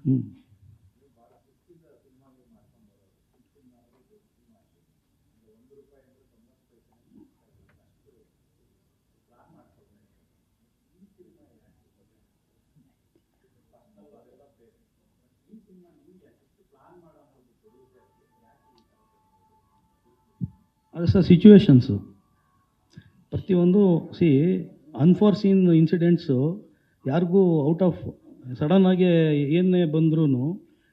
ಹ್ಞೂ. ಅದು sir situations ಪ್ರತಿಯೊಂದು ಅನ್ಫಾರ್ಸೀನ್ ಇನ್ಸಿಡೆಂಟ್ಸು ಯಾರಿಗೂ ಔಟ್ ಆಫ್ ಸಡನ್ನಾಗಿ ಏನೇ ಬಂದ್ರೂ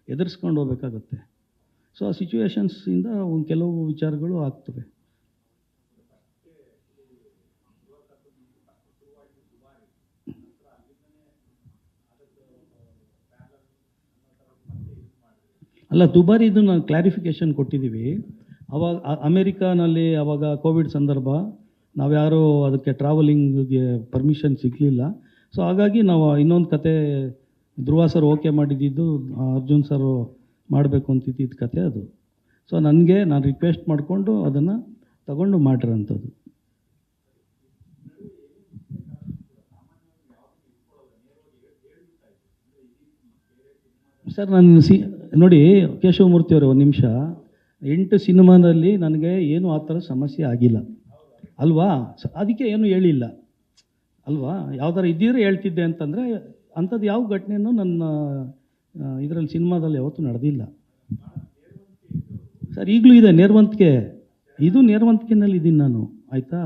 ಎದುರಿಸ್ಕೊಂಡು ಹೋಗ್ಬೇಕಾಗತ್ತೆ. ಸೊ ಆ ಸಿಚುವೇಶನ್ಸಿಂದ ಒಂದು ಕೆಲವು ವಿಚಾರಗಳು ಆಗ್ತವೆ. ಅಲ್ಲ, ದುಬಾರಿದು ನಾವು ಕ್ಲಾರಿಫಿಕೇಷನ್ ಕೊಟ್ಟಿದ್ದೀವಿ. ಅವಾಗ ಅಮೇರಿಕಾನಲ್ಲಿ ಅವಾಗ ಕೋವಿಡ್ ಸಂದರ್ಭ ನಾವ್ಯಾರೂ ಅದಕ್ಕೆ ಟ್ರಾವೆಲಿಂಗ್ಗೆ ಪರ್ಮಿಷನ್ ಸಿಗಲಿಲ್ಲ. ಸೊ ಹಾಗಾಗಿ ನಾವು ಇನ್ನೊಂದು ಕತೆ ಧ್ರುವ ಸರ್ ಓಕೆ ಮಾಡಿದ್ದು ಅರ್ಜುನ್ ಸರ್ ಮಾಡಬೇಕು ಅಂತಿದ್ದ ಕತೆ ಅದು. ಸೊ ನಾನು ರಿಕ್ವೆಸ್ಟ್ ಮಾಡಿಕೊಂಡು ಅದನ್ನು ತಗೊಂಡು ಮಾಡಿರೋಂಥದ್ದು. ಸರ್ ನೋಡಿ ಕೇಶವಮೂರ್ತಿ ಅವರೇ, ಒಂದು ನಿಮಿಷ. 8 ಸಿನಿಮಾದಲ್ಲಿ ನನಗೆ ಏನು ಆ ಥರ ಸಮಸ್ಯೆ ಆಗಿಲ್ಲ ಅಲ್ವಾ? ಅದಕ್ಕೆ ಏನು ಹೇಳಿಲ್ಲ ಅಲ್ವಾ? ಯಾವ್ದಾರು ಇದ್ದಿದ್ರೆ ಹೇಳ್ತಿದ್ದೆ ಅಂತಂದರೆ ಅಂಥದ್ದು ಯಾವ ಘಟನೆಯೂ ನನ್ನ ಇದರಲ್ಲಿ ಸಿನಿಮಾದಲ್ಲಿ ಯಾವತ್ತೂ ನಡೆದಿಲ್ಲ ಸರ್. ಈಗಲೂ ಇದೆ ನೇರ್ವಂತಿಕೆ, ಇದು ನೇರ್ವಂತಿಕೆನಲ್ಲಿ ಇದ್ದೀನಿ ನಾನು, ಆಯಿತಾ?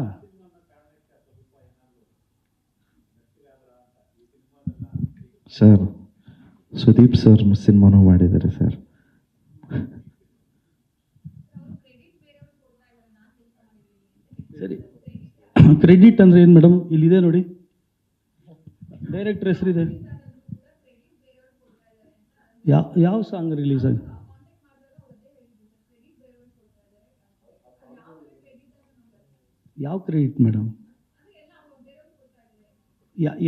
ಸರ್ ಸುದೀಪ್ ಸರ್ ಸಿನಿಮಾನೂ ಮಾಡಿದ್ದಾರೆ ಸರ್. ಸರಿ, ಕ್ರೆಡಿಟ್ ಅಂದರೆ ಏನು ಮೇಡಮ್? ಇಲ್ಲಿದೆ ನೋಡಿ, ಡೈರೆಕ್ಟರ್ ಹೆಸರಿದೆ. ಯಾವ ಸಾಂಗ್ ರಿಲೀಸ್ ಆಗಿದೆ? ಯಾವ ಕ್ರೆಡಿಟ್ ಮೇಡಮ್?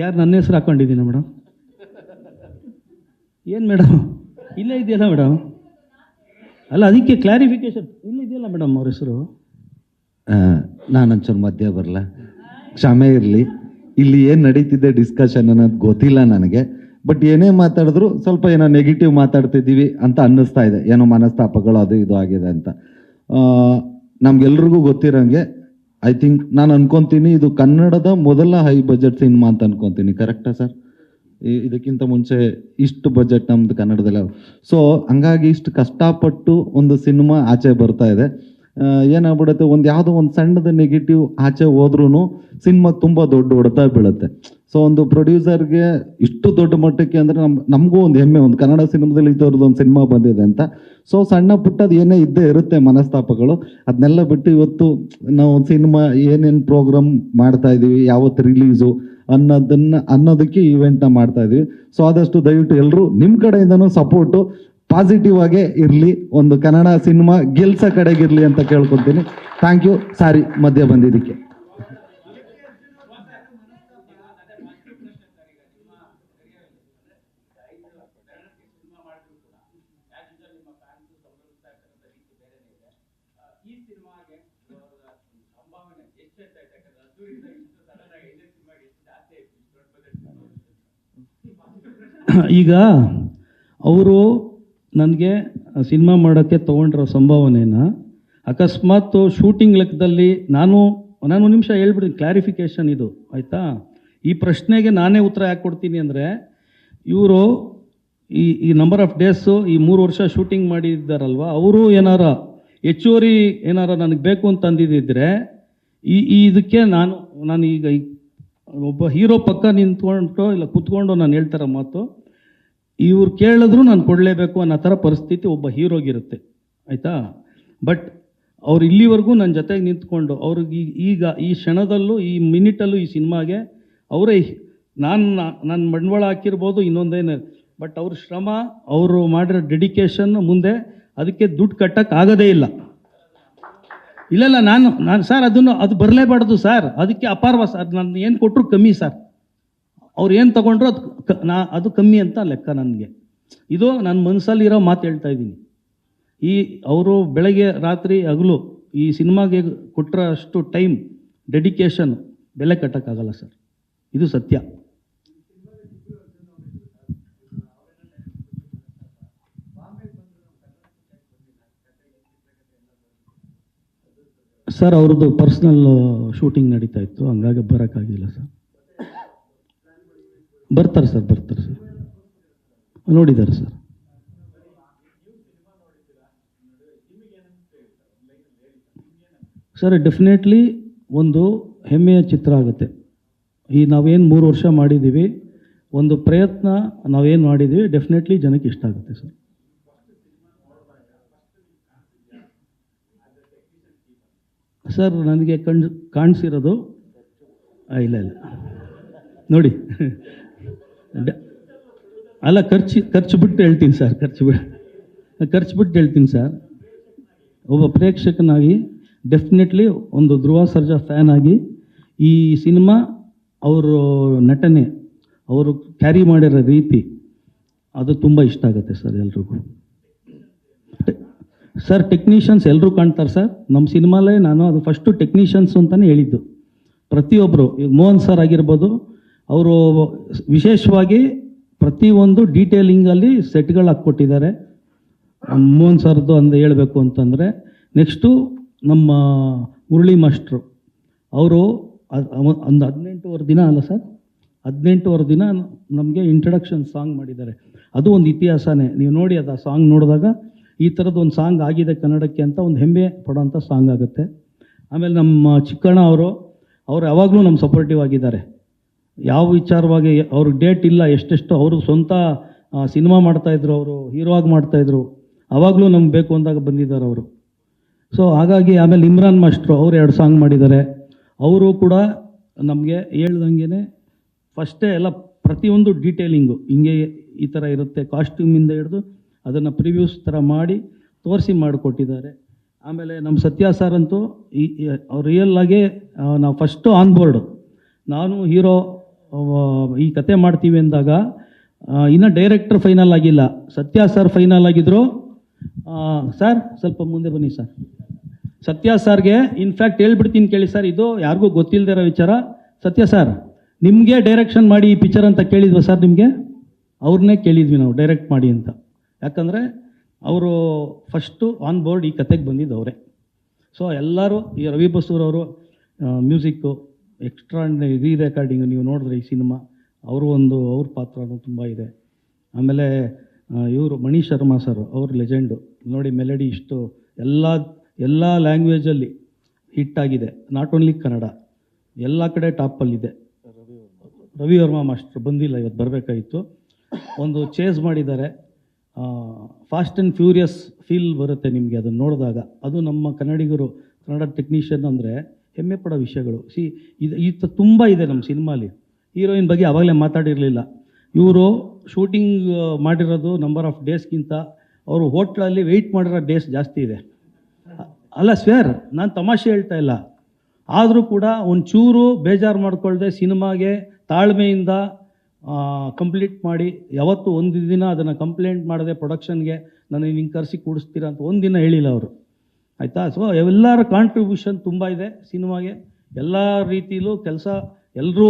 ಯಾರು ನನ್ನ ಹೆಸರು ಹಾಕೊಂಡಿದ್ದೀನ ಮೇಡಮ್? ಏನು ಮೇಡಮ್, ಇಲ್ಲೇ ಇದೆಯಲ್ಲ ಮೇಡಮ್? ಅಲ್ಲ, ಅದಕ್ಕೆ ಕ್ಲಾರಿಫಿಕೇಶನ್ ಇಲ್ಲ ಇದೆಯಲ್ಲ ಮೇಡಮ್ ಅವ್ರ ಹೆಸರು. ನಾನೊಂಚೂರು ಮಧ್ಯ ಬರಲ್ಲ, ಕ್ಷಮೆ ಇರಲಿ. ಇಲ್ಲಿ ಏನು ನಡೀತಿದೆ ಡಿಸ್ಕಷನ್ ಅನ್ನೋದು ಗೊತ್ತಿಲ್ಲ ನನಗೆ. ಬಟ್ ಏನೇ ಮಾತಾಡಿದ್ರು ಸ್ವಲ್ಪ ಏನೋ ನೆಗೆಟಿವ್ ಮಾತಾಡ್ತಿದ್ದೀವಿ ಅಂತ ಅನ್ನಿಸ್ತಾ ಇದೆ. ಏನೋ ಮನಸ್ತಾಪಗಳು ಅದು ಇದು ಆಗಿದೆ ಅಂತ. ನಮ್ಗೆಲ್ರಿಗೂ ಗೊತ್ತಿರೋಂಗೆ ಐ ಥಿಂಕ್ ನಾನು ಅನ್ಕೊತೀನಿ ಇದು ಕನ್ನಡದ ಮೊದಲ ಹೈ ಬಜೆಟ್ ಸಿನಿಮಾ ಅಂತ ಅನ್ಕೊತೀನಿ. ಕರೆಕ್ಟಾ ಸರ್? ಇದಕ್ಕಿಂತ ಮುಂಚೆ ಇಷ್ಟು ಬಜೆಟ್ ನಮ್ದು ಕನ್ನಡದಲ್ಲಿ. ಸೊ ಹಂಗಾಗಿ ಇಷ್ಟು ಕಷ್ಟಪಟ್ಟು ಒಂದು ಸಿನಿಮಾ ಆಚೆ ಬರ್ತಾ ಇದೆ. ಏನಾಗ್ಬಿಡುತ್ತೆ, ಯಾವುದೋ ಒಂದು ಸಣ್ಣದ ನೆಗೆಟಿವ್ ಆಚೆ ಹೋದ್ರೂ ಸಿನಿಮಾ ತುಂಬ ದೊಡ್ಡ ಹೊಡೆತ ಬೀಳುತ್ತೆ. ಸೊ ಒಂದು ಪ್ರೊಡ್ಯೂಸರ್ಗೆ ಇಷ್ಟು ದೊಡ್ಡ ಮಟ್ಟಕ್ಕೆ ಅಂದರೆ ನಮಗೂ ಒಂದು ಹೆಮ್ಮೆ, ಒಂದು ಕನ್ನಡ ಸಿನಿಮಾದಲ್ಲಿ ಇದ್ದವ್ರದ್ದು ಒಂದು ಸಿನಿಮಾ ಬಂದಿದೆ ಅಂತ. ಸೊ ಸಣ್ಣ ಪುಟ್ಟದು ಏನೇ ಇದ್ದೇ ಇರುತ್ತೆ ಮನಸ್ತಾಪಗಳು, ಅದನ್ನೆಲ್ಲ ಬಿಟ್ಟು ಇವತ್ತು ನಾವು ಸಿನಿಮಾ ಏನೇನು ಪ್ರೋಗ್ರಾಮ್ ಮಾಡ್ತಾ ಇದ್ದೀವಿ, ಯಾವತ್ತು ರಿಲೀಸು ಅನ್ನೋದಕ್ಕೆ ಈವೆಂಟ್ನ ಮಾಡ್ತಾ ಇದ್ದೀವಿ. ಸೊ ಆದಷ್ಟು ದಯವಿಟ್ಟು ಎಲ್ಲರೂ ನಿಮ್ಮ ಕಡೆಯಿಂದನೂ ಸಪೋರ್ಟು ಪಾಸಿಟಿವ್ ಆಗೇ ಇರಲಿ, ಒಂದು ಕನ್ನಡ ಸಿನಿಮಾ ಗೆಲ್ಸೋ ಕಡೆಗಿರಲಿ ಅಂತ ಕೇಳ್ಕೊತೀನಿ. Thank you. ಸಾರಿ ಮಧ್ಯ ಬಂದಿದ್ದಕ್ಕೆ. ಈಗ ಅವರು ನನಗೆ ಸಿನಿಮಾ ಮಾಡೋಕ್ಕೆ ತೊಗೊಂಡಿರೋ ಸಂಭಾವನೆನ ಅಕಸ್ಮಾತ್ ಶೂಟಿಂಗ್ ಲೆಕ್ಕದಲ್ಲಿ ನಾನು ನಿಮಿಷ ಹೇಳ್ಬಿಡ್ತೀನಿ, ಕ್ಲಾರಿಫಿಕೇಷನ್ ಇದು ಆಯಿತಾ? ಈ ಪ್ರಶ್ನೆಗೆ ನಾನೇ ಉತ್ತರ ಯಾಕೆ ಕೊಡ್ತೀನಿ ಅಂದರೆ, ಇವರು ಈ ನಂಬರ್ ಆಫ್ ಡೇಸು ಈ 3 ವರ್ಷ ಶೂಟಿಂಗ್ ಮಾಡಿದ್ದಾರಲ್ವ, ಅವರು ಏನಾರ ಹೆಚ್ಚುವರಿ ಏನಾರ ನನಗೆ ಬೇಕು ಅಂತ ಅಂದಿದ್ದಿದ್ರೆ ಇದಕ್ಕೆ ನಾನು ಈಗ ಒಬ್ಬ ಹೀರೋ ಪಕ್ಕ ನಿಂತ್ಕೊಂಡು ಇಲ್ಲ ಕೂತ್ಕೊಂಡು ನಾನು ಹೇಳ್ತಾರ ಮಾತು, ಇವ್ರು ಕೇಳಿದ್ರು ನಾನು ಕೊಡಲೇಬೇಕು ಅನ್ನೋ ಥರ ಪರಿಸ್ಥಿತಿ ಒಬ್ಬ ಹೀರೋಗಿರುತ್ತೆ, ಆಯಿತಾ? ಬಟ್ ಅವ್ರು ಇಲ್ಲಿವರೆಗೂ ನನ್ನ ಜೊತೆಗೆ ನಿಂತ್ಕೊಂಡು ಅವ್ರಿಗೆ ಈಗ ಈ ಕ್ಷಣದಲ್ಲೂ ಈ ಮಿನಿಟಲ್ಲೂ ಈ ಸಿನಿಮಾಗೆ ಅವರೇ ನಾನು ಬಂಡವಾಳ ಹಾಕಿರ್ಬೋದು ಇನ್ನೊಂದೇನು, ಬಟ್ ಅವ್ರ ಶ್ರಮ, ಅವರು ಮಾಡಿರೋ ಡೆಡಿಕೇಶನ್ ಮುಂದೆ ಅದಕ್ಕೆ ದುಡ್ಡು ಕಟ್ಟೋಕ್ಕಾಗೋದೇ ಇಲ್ಲ. ಇಲ್ಲ ನಾನು ಸರ್ ಅದು ಬರಲೇಬಾರ್ದು ಸರ್, ಅದಕ್ಕೆ ಅಪಾರವ ಸರ್, ನಾನು ಏನು ಕೊಟ್ಟರು ಕಮ್ಮಿ ಸರ್, ಅವ್ರು ಏನು ತೊಗೊಂಡ್ರು ಅದು ಕಮ್ಮಿ ಅಂತ ಲೆಕ್ಕ ನನಗೆ. ಇದು ನನ್ನ ಮನಸ್ಸಲ್ಲಿರೋ ಮಾತು ಹೇಳ್ತಾ ಇದ್ದೀನಿ. ಅವರು ಬೆಳಗ್ಗೆ ರಾತ್ರಿ ಹಗಲು ಈ ಸಿನಿಮಾಗೆ ಕೊಟ್ಟರಷ್ಟು ಟೈಮ್ ಡೆಡಿಕೇಶನ್ ಬೆಲೆ ಕಟ್ಟೋಕ್ಕಾಗಲ್ಲ ಸರ್, ಇದು ಸತ್ಯ. ಸರ್ ಅವ್ರದ್ದು ಪರ್ಸ್ನಲ್ ಶೂಟಿಂಗ್ ನಡೀತಾ ಇತ್ತು, ಹಂಗಾಗಿ ಬರೋಕ್ಕಾಗಿಲ್ಲ ಸರ್. ಬರ್ತಾರೆ ಸರ್ ನೋಡಿದ್ದಾರೆ ಸರ್. ಸರ್ ಡೆಫಿನೆಟ್ಲಿ ಒಂದು ಹೆಮ್ಮೆಯ ಚಿತ್ರ ಆಗುತ್ತೆ. ಈ ನಾವೇನು 3 ವರ್ಷ ಮಾಡಿದ್ದೀವಿ, ಒಂದು ಪ್ರಯತ್ನ ನಾವೇನು ಮಾಡಿದ್ದೀವಿ, ಡೆಫಿನೆಟ್ಲಿ ಜನಕ್ಕೆ ಇಷ್ಟ ಆಗುತ್ತೆ ಸರ್. ಸರ್ ನನಗೆ ಕಾಣಿಸಿರೋದು ಇಲ್ಲ ನೋಡಿ ಅಲ್ಲ, ಖರ್ಚು ಬಿಟ್ಟು ಹೇಳ್ತೀನಿ ಸರ್, ಖರ್ಚು ಬಿಟ್ಟು ಹೇಳ್ತೀನಿ ಸರ್. ಒಬ್ಬ ಪ್ರೇಕ್ಷಕನಾಗಿ ಡೆಫಿನೆಟ್ಲಿ ಒಂದು ಧ್ರುವ ಸರ್ಜಾ ಫ್ಯಾನ್ ಆಗಿ ಈ ಸಿನಿಮಾ ಅವರು ನಟನೆ, ಅವರು ಕ್ಯಾರಿ ಮಾಡಿರೋ ರೀತಿ ಅದು ತುಂಬ ಇಷ್ಟ ಆಗುತ್ತೆ ಸರ್ ಎಲ್ರಿಗೂ. ಸರ್ ಟೆಕ್ನಿಷಿಯನ್ಸ್ ಎಲ್ಲರೂ ಕಾಣ್ತಾರೆ ಸರ್ ನಮ್ಮ ಸಿನಿಮಾಲೇ. ನಾನು ಅದು ಫಸ್ಟು ಟೆಕ್ನಿಷಿಯನ್ಸ್ ಅಂತಲೇ ಹೇಳಿದ್ದು. ಪ್ರತಿಯೊಬ್ಬರು, ಈಗ ಮೋಹನ್ ಸರ್ ಆಗಿರ್ಬೋದು, ಅವರು ವಿಶೇಷವಾಗಿ ಪ್ರತಿಯೊಂದು ಡೀಟೇಲಿಂಗಲ್ಲಿ ಸೆಟ್ಗಳು ಹಾಕ್ಕೊಟ್ಟಿದ್ದಾರೆ. ಮೋಹನ್ ಸರ್ದು ಅಂದು ಹೇಳಬೇಕು ಅಂತಂದರೆ, ನೆಕ್ಸ್ಟು ನಮ್ಮ ಮುರಳಿ ಮಾಸ್ಟ್ರು ಅವರು ಒಂದು 18 ದಿನ ಅಲ್ಲ ಸರ್, 18 ದಿನ ನಮಗೆ ಇಂಟ್ರಡಕ್ಷನ್ ಸಾಂಗ್ ಮಾಡಿದ್ದಾರೆ. ಅದು ಒಂದು ಇತಿಹಾಸನೇ. ನೀವು ನೋಡಿ ಅದು ಆ ಸಾಂಗ್ ನೋಡಿದಾಗ ಈ ಥರದ್ದು ಒಂದು ಸಾಂಗ್ ಆಗಿದೆ ಕನ್ನಡಕ್ಕೆ ಅಂತ ಒಂದು ಹೆಮ್ಮೆ ಪಡೋಂಥ ಸಾಂಗ್ ಆಗುತ್ತೆ. ಆಮೇಲೆ ನಮ್ಮ ಚಿಕ್ಕಣ್ಣ ಅವರು ಯಾವಾಗಲೂ ನಮ್ಮ ಸಪೋರ್ಟಿವ್ ಆಗಿದ್ದಾರೆ. ಯಾವ ವಿಚಾರವಾಗಿ ಅವ್ರಿಗೆ ಡೇಟ್ ಇಲ್ಲ, ಎಷ್ಟೆಷ್ಟು ಅವರು ಸ್ವಂತ ಸಿನಿಮಾ ಮಾಡ್ತಾಯಿದ್ರು, ಅವರು ಹೀರೋ ಆಗಿ ಮಾಡ್ತಾಯಿದ್ರು, ಆವಾಗಲೂ ನಮ್ಗೆ ಬೇಕು ಅಂದಾಗ ಬಂದಿದ್ದಾರೆ ಅವರು. ಸೊ ಹಾಗಾಗಿ ಆಮೇಲೆ ಇಮ್ರಾನ್ ಮಾಸ್ಟ್ರು ಅವರು 2 ಸಾಂಗ್ ಮಾಡಿದ್ದಾರೆ. ಅವರು ಕೂಡ ನಮಗೆ ಹೇಳ್ದಂಗೆ ಫಸ್ಟೇ ಎಲ್ಲ ಪ್ರತಿಯೊಂದು ಡೀಟೇಲಿಂಗು ಹಿಂಗೆ ಈ ಥರ ಇರುತ್ತೆ, ಕಾಸ್ಟ್ಯೂಮಿಂದ ಹಿಡಿದು ಅದನ್ನು ಪ್ರಿವ್ಯೂಸ್ ಥರ ಮಾಡಿ ತೋರಿಸಿ ಮಾಡಿಕೊಟ್ಟಿದ್ದಾರೆ. ಆಮೇಲೆ ನಮ್ಮ ಸತ್ಯ ಸರ್ ಅಂತೂ ಅವ್ರು ರಿಯಲ್ ಆಗಿ ನಾವು ಫಸ್ಟು ಆನ್ ಬೋರ್ಡು, ನಾನು ಹೀರೋ ಈ ಕತೆ ಮಾಡ್ತೀವಿ ಅಂದಾಗ ಇನ್ನೂ ಡೈರೆಕ್ಟರ್ ಫೈನಲ್ ಆಗಿಲ್ಲ, ಸತ್ಯ ಸರ್ ಫೈನಲ್ ಆಗಿದ್ದರು. ಸರ್ ಸ್ವಲ್ಪ ಮುಂದೆ ಬನ್ನಿ ಸರ್. ಸತ್ಯ ಸರ್ಗೆ ಇನ್ಫ್ಯಾಕ್ಟ್ ಹೇಳ್ಬಿಡ್ತೀನಿ ಕೇಳಿ ಸರ್, ಇದು ಯಾರಿಗೂ ಗೊತ್ತಿಲ್ಲದಿರೋ ವಿಚಾರ. ಸತ್ಯ ಸರ್ ನಿಮಗೆ ಡೈರೆಕ್ಷನ್ ಮಾಡಿ ಈ ಪಿಕ್ಚರ್ ಅಂತ ಕೇಳಿದ್ವ ಸರ್? ನಿಮಗೆ ಅವ್ರನ್ನೇ ಕೇಳಿದ್ವಿ ನಾವು ಡೈರೆಕ್ಟ್ ಮಾಡಿ ಅಂತ. ಯಾಕಂದರೆ ಅವರು ಫಸ್ಟು ಆನ್ ಬೋರ್ಡ್ ಈ ಕತೆಗೆ ಬಂದಿದ್ದು ಅವರೇ. ಸೊ ಎಲ್ಲರೂ ಈ ರವಿ ಬಸೂರವರು ಮ್ಯೂಸಿಕ್ಕು, ಎಕ್ಸ್ಟ್ರಾರ್ಡಿನರಿ ರೀ ರೆಕಾರ್ಡಿಂಗು ನೀವು ನೋಡಿದ್ರೆ ಈ ಸಿನಿಮಾ ಅವ್ರ ಪಾತ್ರನೂ ತುಂಬ ಇದೆ. ಆಮೇಲೆ ಇವರು ಮಣಿ ಶರ್ಮಾ ಸರ್, ಅವರು ಲೆಜೆಂಡು ನೋಡಿ. ಮೆಲಡಿ ಇಷ್ಟು ಎಲ್ಲ ಲ್ಯಾಂಗ್ವೇಜಲ್ಲಿ ಹಿಟ್ಟಾಗಿದೆ, ನಾಟ್ ಓನ್ಲಿ ಕನ್ನಡ, ಎಲ್ಲ ಕಡೆ ಟಾಪಲ್ಲಿದೆ. ರವಿ ವರ್ಮಾ ಮಾಸ್ಟ್ರು ಬಂದಿಲ್ಲ, ಇವತ್ತು ಬರಬೇಕಾಗಿತ್ತು. ಒಂದು ಚೇಸ್ ಮಾಡಿದ್ದಾರೆ, ಫಾಸ್ಟ್ ಆ್ಯಂಡ್ ಫ್ಯೂರಿಯಸ್ ಫೀಲ್ ಬರುತ್ತೆ ನಿಮಗೆ ಅದನ್ನು ನೋಡಿದಾಗ. ಅದು ನಮ್ಮ ಕನ್ನಡಿಗರು, ಕನ್ನಡ ಟೆಕ್ನಿಷಿಯನ್ ಅಂದರೆ ಹೆಮ್ಮೆ ಪಡೋ ವಿಷಯಗಳು. ಇದು ತುಂಬ ಇದೆ ನಮ್ಮ ಸಿನಿಮಾಲಿ. ಹೀರೋಯಿನ್ ಬಗ್ಗೆ ಆವಾಗಲೇ ಮಾತಾಡಿರಲಿಲ್ಲ. ಇವರು ಶೂಟಿಂಗ್ ಮಾಡಿರೋದು ನಂಬರ್ ಆಫ್ ಡೇಸ್ಗಿಂತ ಅವರು ಹೋಟ್ಲಲ್ಲಿ ವೆಯ್ಟ್ ಮಾಡಿರೋ ಡೇಸ್ ಜಾಸ್ತಿ ಇದೆ. ಅಲ್ಲ ಸ್ವೇರ್, ನಾನು ತಮಾಷೆ ಹೇಳ್ತಾ ಇಲ್ಲ. ಆದರೂ ಕೂಡ ಒಂಚೂರು ಬೇಜಾರು ಮಾಡ್ಕೊಳ್ದೆ ಸಿನಿಮಾಗೆ ತಾಳ್ಮೆಯಿಂದ ಕಂಪ್ಲೀಟ್ ಮಾಡಿ, ಯಾವತ್ತು ಒಂದು ದಿನ ಅದನ್ನು ಕಂಪ್ಲೇಂಟ್ ಮಾಡದೆ ಪ್ರೊಡಕ್ಷನ್ಗೆ ನಾನು ಹಿಂಗೆ ಕರೆಸಿ ಕೂಡಿಸ್ತೀರಾ ಅಂತ ಒಂದು ದಿನ ಹೇಳಿಲ್ಲ ಅವರು, ಆಯಿತಾ. ಸೊ ಎಲ್ಲರ ಕಾಂಟ್ರಿಬ್ಯೂಷನ್ ತುಂಬ ಇದೆ ಸಿನಿಮಾಗೆ, ಎಲ್ಲ ರೀತಿಲೂ ಕೆಲಸ. ಎಲ್ಲರೂ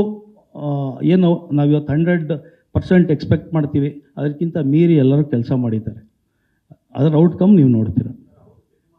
ಏನು ನಾವಿವತ್ತು 100% ಎಕ್ಸ್ಪೆಕ್ಟ್ ಮಾಡ್ತೀವಿ, ಅದಕ್ಕಿಂತ ಮೀರಿ ಎಲ್ಲರೂ ಕೆಲಸ ಮಾಡಿದ್ದಾರೆ. ಅದರ ಔಟ್ಕಮ್ ನೀವು ನೋಡ್ತೀರ.